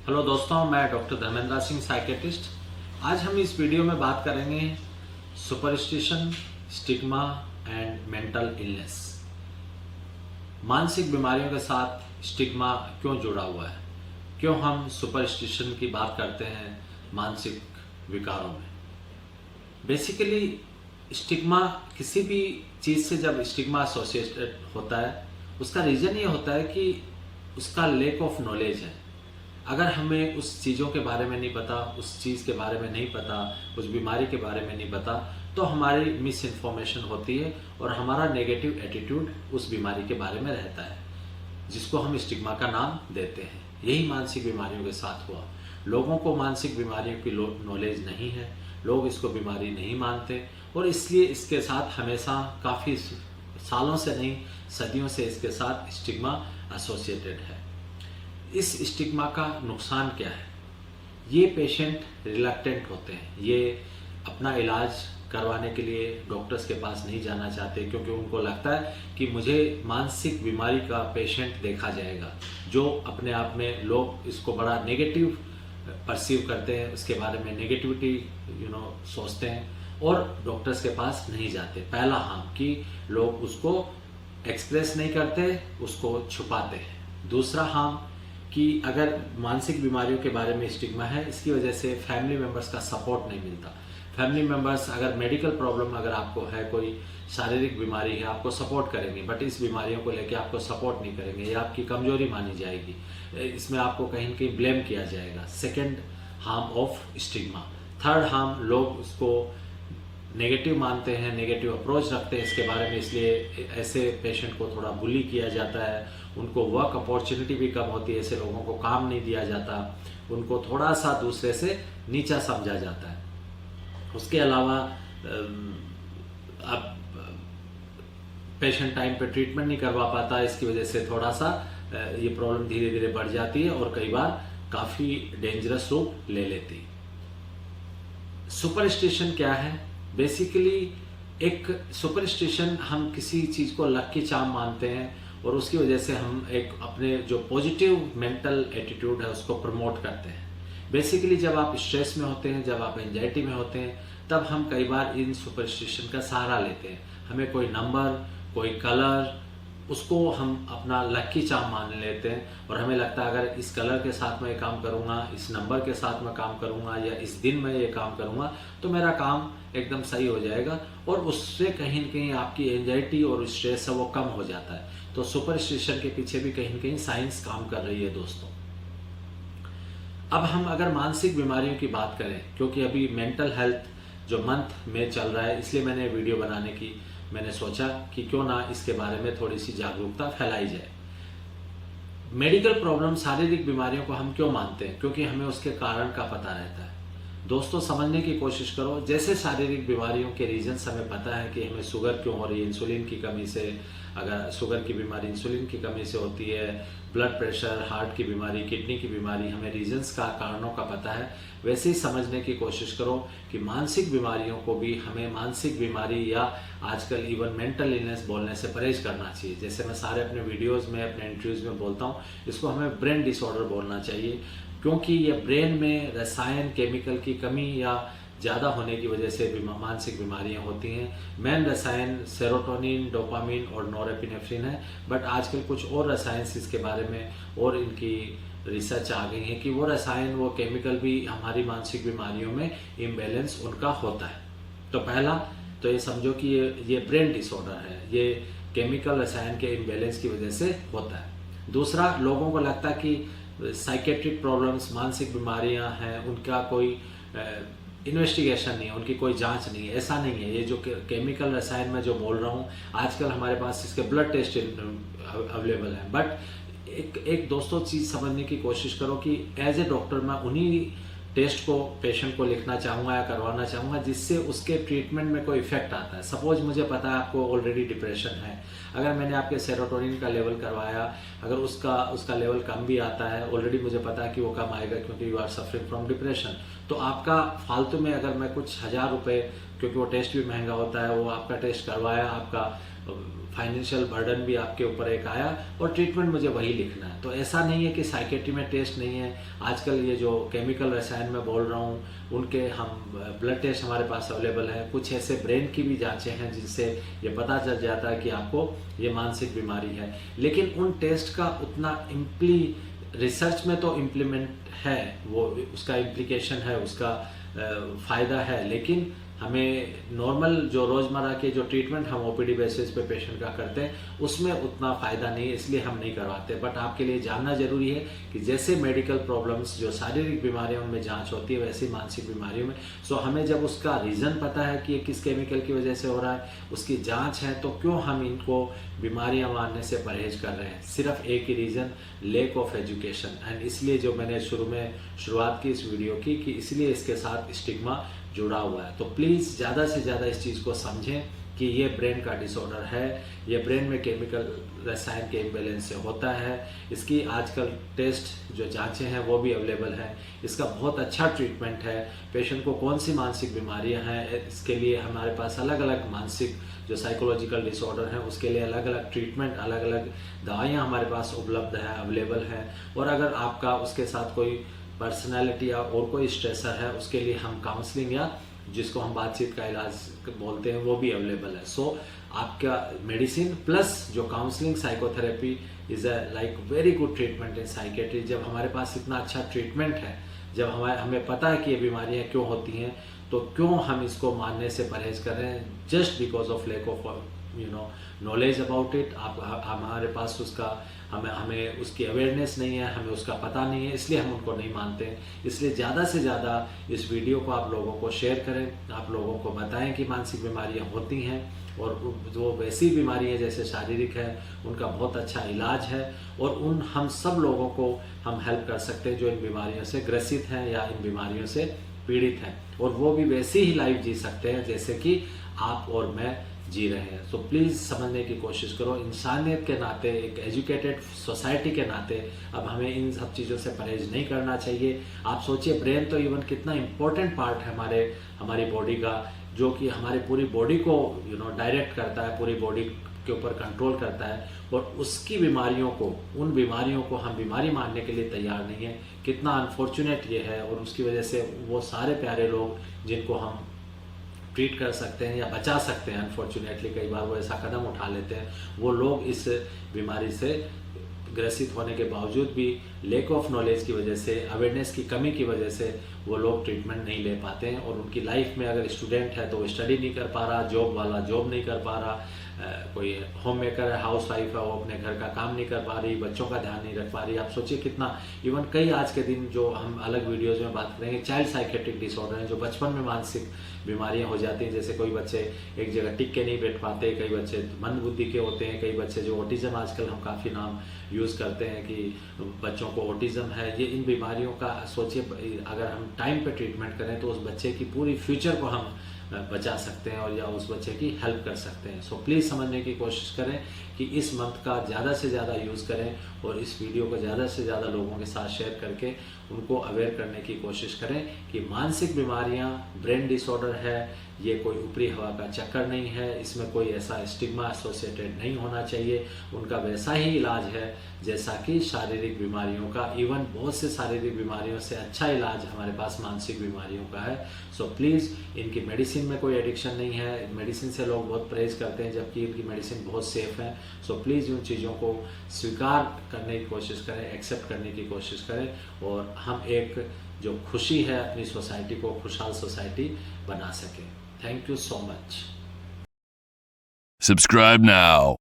Hello दोस्तों, मैं doctor Dharmendra Singh, psychiatrist. आज हम इस वीडियो में बात करेंगे superstition, stigma and mental illness. मानसिक बीमारियों के साथ स्टिग्मा क्यों जुड़ा हुआ है, क्यों हम सुपरस्टिशन की बात करते हैं मानसिक विकारों में। बेसिकली स्टिग्मा, किसी भी चीज़ से जब स्टिग्मा एसोसिएटेड होता है, उसका रीज़न ये होता है कि उसका लेक ऑफ नॉलेज है। अगर हमें उस चीज़ों के बारे में नहीं पता, उस चीज़ के बारे में नहीं पता, उस बीमारी के बारे में नहीं पता, तो हमारी मिस इन्फॉर्मेशन होती है और हमारा नेगेटिव एटीट्यूड उस बीमारी के बारे में रहता है, जिसको हम स्टिग्मा का नाम देते हैं। यही मानसिक बीमारियों के साथ हुआ। लोगों को मानसिक बीमारियों की नॉलेज नहीं है, लोग इसको बीमारी नहीं मानते और इसलिए इसके साथ हमेशा काफ़ी सालों से नहीं, सदियों से इसके साथ स्टिग्मा एसोसिएटेड है। इस स्टिग्मा का नुकसान क्या है? ये पेशेंट रिलक्टेंट होते हैं, ये अपना इलाज करवाने के लिए डॉक्टर्स के पास नहीं जाना चाहते, क्योंकि उनको लगता है कि मुझे मानसिक बीमारी का पेशेंट देखा जाएगा, जो अपने आप में लोग इसको बड़ा नेगेटिव परसीव करते हैं, उसके बारे में नेगेटिविटी सोचते हैं और डॉक्टर्स के पास नहीं जाते। पहला हार्म कि लोग उसको एक्सप्रेस नहीं करते, उसको छुपाते हैं। दूसरा हार्म कि अगर मानसिक बीमारियों के बारे में स्टिग्मा है, इसकी वजह से फैमिली मेंबर्स का सपोर्ट नहीं मिलता। फैमिली मेंबर्स, अगर मेडिकल प्रॉब्लम अगर आपको है, कोई शारीरिक बीमारी है, आपको सपोर्ट करेंगे, बट इस बीमारियों को लेकर आपको सपोर्ट नहीं करेंगे, ये आपकी कमजोरी मानी जाएगी, इसमें आपको कहीं न कहीं ब्लेम किया जाएगा। Second harm of stigma. Third harm, लोग उसको नेगेटिव मानते हैं, नेगेटिव अप्रोच रखते हैं इसके बारे में, इसलिए ऐसे पेशेंट को थोड़ा बुली किया जाता है, उनको वर्क अपॉर्चुनिटी भी कम होती है, ऐसे लोगों को काम नहीं दिया जाता, उनको थोड़ा सा दूसरे से नीचा समझा जाता है। उसके अलावा अब पेशेंट टाइम पे ट्रीटमेंट नहीं करवा पाता, इसकी वजह से थोड़ा सा ये प्रॉब्लम धीरे धीरे बढ़ जाती है और कई बार काफ़ी डेंजरस रूप ले लेती है। सुपरस्टिशन क्या है? बेसिकली एक सुपरस्टिशन, हम किसी चीज़ को लकी चार्म मानते हैं और उसकी वजह से हम एक अपने जो पॉजिटिव मेंटल एटीट्यूड है उसको प्रमोट करते हैं। बेसिकली जब आप स्ट्रेस में होते हैं, जब आप एंजाइटी में होते हैं, तब हम कई बार इन सुपरस्टिशन का सहारा लेते हैं। हमें कोई नंबर, कोई कलर, उसको हम अपना लकी चार्म मान लेते हैं और हमें लगता है अगर इस कलर के साथ मैं ये काम करूँगा, इस नंबर के साथ मैं काम करूँगा या इस दिन मैं ये काम करूँगा तो मेरा काम एकदम सही हो जाएगा और उससे कहीं न कहीं आपकी एंजाइटी और स्ट्रेस है वो कम हो जाता है। तो सुपरस्टिशन के पीछे भी कहीं न कहीं साइंस काम कर रही है दोस्तों। अब हम अगर मानसिक बीमारियों की बात करें, क्योंकि अभी मेंटल हेल्थ जो मंथ में चल रहा है, इसलिए मैंने सोचा कि क्यों ना इसके बारे में थोड़ी सी जागरूकता फैलाई जाए। मेडिकल प्रॉब्लम, शारीरिक बीमारियों को हम क्यों मानते हैं? क्योंकि हमें उसके कारण का पता रहता है। दोस्तों, समझने की कोशिश करो। जैसे शारीरिक बीमारियों के रीजंस हमें पता है कि हमें शुगर क्यों हो रही है, इंसुलिन की कमी से, अगर शुगर की बीमारी इंसुलिन की कमी से होती है, ब्लड प्रेशर, हार्ट की बीमारी, किडनी की बीमारी, हमें रीजंस का, कारणों का पता है। वैसे ही समझने की कोशिश करो कि मानसिक बीमारियों को भी हमें मानसिक बीमारी या आजकल इवन मेंटल इलनेस बोलने से परहेज करना चाहिए। जैसे मैं सारे अपने वीडियोज़ में, अपने इंटरव्यूज़ में बोलता हूँ, इसको हमें ब्रेन डिसऑर्डर बोलना चाहिए, क्योंकि ये ब्रेन में रसायन, केमिकल की कमी या ज़्यादा होने की वजह से मानसिक बीमारियां होती हैं। मेन रसायन सेरोटोनिन, डोपामिन और नॉरेपिनेफ्रिन है, बट आजकल कुछ और रसायन इसके बारे में और इनकी रिसर्च आ गई है कि वो रसायन, वो केमिकल भी हमारी मानसिक बीमारियों में इम्बैलेंस उनका होता है। तो पहला तो ये समझो कि ये ब्रेन डिसऑर्डर है, ये केमिकल रसायन के इम्बैलेंस की वजह से होता है। दूसरा, लोगों को लगता है कि साइकेट्रिक प्रॉब्लम्स, मानसिक बीमारियां हैं, उनका कोई इन्वेस्टिगेशन नहीं है, उनकी कोई जांच नहीं है। ऐसा नहीं है। ये जो केमिकल रसायन में जो बोल रहा हूँ, आजकल हमारे पास इसके ब्लड टेस्ट अवेलेबल है, बट एक दोस्तों चीज़ समझने की कोशिश करो कि एज ए डॉक्टर मैं उन्हीं टेस्ट को पेशेंट को लिखना चाहूँगा या करवाना चाहूँगा जिससे उसके ट्रीटमेंट में कोई इफेक्ट आता है। सपोज मुझे पता है आपको ऑलरेडी डिप्रेशन है, अगर मैंने आपके सेरोटोनिन का लेवल करवाया, अगर उसका लेवल कम भी आता है, ऑलरेडी मुझे पता है कि वो कम आएगा क्योंकि you are suffering from depression, तो आपका फालतू में अगर मैं कुछ 1000 रुपये, क्योंकि वो टेस्ट भी महंगा होता है, वो आपका टेस्ट करवाया, आपका फाइनेंशियल बर्डन भी आपके ऊपर एक आया और ट्रीटमेंट मुझे वही लिखना है। तो ऐसा नहीं है कि साइकेट्री में टेस्ट नहीं है। आजकल ये जो केमिकल रसायन में बोल रहा हूँ उनके हम ब्लड टेस्ट हमारे पास अवेलेबल है। कुछ ऐसे ब्रेन की भी जांचें हैं जिससे ये पता चल जाता है कि आपको ये मानसिक बीमारी है। लेकिन उन टेस्ट का उतना रिसर्च में तो इम्प्लीमेंट है, वो उसका इम्प्लीकेशन है, उसका फ़ायदा है, लेकिन हमें नॉर्मल जो रोज़मर्रा के जो ट्रीटमेंट हम ओपीडी बेसिस पे पेशेंट का करते हैं उसमें उतना फ़ायदा नहीं है, इसलिए हम नहीं करवाते। बट आपके लिए जानना ज़रूरी है कि जैसे मेडिकल प्रॉब्लम्स जो शारीरिक बीमारियों में जांच होती है वैसी मानसिक बीमारियों में हमें जब उसका रीज़न पता है कि ये किस केमिकल की वजह से हो रहा है, उसकी जाँच है, तो क्यों हम इनको बीमारियाँ मानने से परहेज कर रहे हैं? सिर्फ एक ही reason, lack of education. And इसलिए जो मैंने शुरुआत की इस वीडियो की कि इसलिए इसके साथ स्टिग्मा जुड़ा हुआ है। तो प्लीज़ ज़्यादा से ज़्यादा इस चीज़ को समझें कि ये ब्रेन का डिसऑर्डर है, ये ब्रेन में केमिकल रसायन के इम्बैलेंस से होता है। इसकी आजकल टेस्ट जो जांचें हैं वो भी अवेलेबल हैं, इसका बहुत अच्छा ट्रीटमेंट है। पेशेंट को कौन सी मानसिक बीमारियां हैं इसके लिए हमारे पास अलग अलग मानसिक जो साइकोलॉजिकल डिसऑर्डर हैं उसके लिए अलग अलग ट्रीटमेंट, अलग अलग दवाइयाँ हमारे पास उपलब्ध है, अवेलेबल है। और अगर आपका उसके साथ कोई पर्सनैलिटी या और कोई स्ट्रेसर है उसके लिए हम काउंसलिंग या जिसको हम बातचीत का इलाज बोलते हैं वो भी अवेलेबल है। सो आपका मेडिसिन प्लस जो counselling psychotherapy is a like very good treatment in psychiatry. जब हमारे पास इतना अच्छा ट्रीटमेंट है, जब हमें पता है कि ये बीमारियां क्यों होती हैं, तो क्यों हम इसको मानने से परहेज कर रहे हैं just because of lack of knowledge about it. हमारे पास उसका हमें उसकी अवेयरनेस नहीं है, हमें उसका पता नहीं है, इसलिए हम उनको नहीं मानते हैं। इसलिए ज़्यादा से ज़्यादा इस वीडियो को आप लोगों को शेयर करें, आप लोगों को बताएं कि मानसिक बीमारियां होती हैं और जो वैसी बीमारियां जैसे शारीरिक है उनका बहुत अच्छा इलाज है और हम सब लोगों को हम हेल्प कर सकते हैं जो इन बीमारियों से ग्रसित हैं या इन बीमारियों से पीड़ित हैं, और वो भी वैसी ही लाइफ जी सकते हैं जैसे कि आप और मैं जी रहे हैं। तो प्लीज़ समझने की कोशिश करो। इंसानियत के नाते, एक एजुकेटेड सोसाइटी के नाते अब हमें इन सब चीज़ों से परहेज नहीं करना चाहिए। आप सोचिए ब्रेन तो इवन कितना इम्पोर्टेंट पार्ट है हमारी बॉडी का, जो कि हमारी पूरी बॉडी को डायरेक्ट करता है, पूरी बॉडी के ऊपर कंट्रोल करता है, और उसकी उन बीमारियों को हम बीमारी मानने के लिए तैयार नहीं है। कितना अनफॉर्चुनेट ये है, और उसकी वजह से वो सारे प्यारे लोग जिनको हम ट्रीट कर सकते हैं या बचा सकते हैं, अनफॉर्चुनेटली कई बार वो ऐसा कदम उठा लेते हैं, वो लोग इस बीमारी से ग्रसित होने के बावजूद भी लैक ऑफ नॉलेज की वजह से, अवेयरनेस की कमी की वजह से वो लोग ट्रीटमेंट नहीं ले पाते हैं। और उनकी लाइफ में अगर स्टूडेंट है तो वो स्टडी नहीं कर पा रहा, जॉब वाला जॉब नहीं कर पा रहा, कोई होम मेकर है, हाउस वाइफ है, वो अपने घर का काम नहीं कर पा रही, बच्चों का ध्यान नहीं रख पा रही। आप सोचिए कितना, इवन कई आज के दिन जो हम अलग वीडियोज़ में बात करेंगे, चाइल्ड साइकेट्रिक डिसऑर्डर हैं जो बचपन में मानसिक बीमारियां हो जाती हैं। जैसे कोई बच्चे एक जगह टिक के नहीं बैठ पाते, कई बच्चे मंद बुद्धि के होते हैं, कई बच्चे जो ऑटिज्म, आजकल हम काफ़ी नाम यूज़ करते हैं कि बच्चों को ऑटिज्म है। ये इन बीमारियों का सोचिए अगर हम टाइम पे ट्रीटमेंट करें तो उस बच्चे की पूरी फ्यूचर को हम बचा सकते हैं और या उस बच्चे की हेल्प कर सकते हैं। सो प्लीज़ समझने की कोशिश करें कि इस मंथ का ज़्यादा से ज़्यादा यूज़ करें और इस वीडियो को ज़्यादा से ज़्यादा लोगों के साथ शेयर करके उनको अवेयर करने की कोशिश करें कि मानसिक बीमारियां, ब्रेन डिसऑर्डर है, ये कोई ऊपरी हवा का चक्कर नहीं है, इसमें कोई ऐसा स्टिग्मा एसोसिएटेड नहीं होना चाहिए। उनका वैसा ही इलाज है जैसा कि शारीरिक बीमारियों का। इवन बहुत से शारीरिक बीमारियों से अच्छा इलाज हमारे पास मानसिक बीमारियों का है। सो प्लीज़, इनकी मेडिसिन में कोई एडिक्शन नहीं है। मेडिसिन से लोग बहुत परहेज करते हैं जबकि इनकी मेडिसिन बहुत सेफ है। सो प्लीज़ उन चीज़ों को स्वीकार करने की कोशिश करें, एक्सेप्ट करने की कोशिश करें, और हम एक जो खुशी है अपनी सोसाइटी को खुशहाल सोसाइटी बना सकें। Thank you so much. Subscribe now.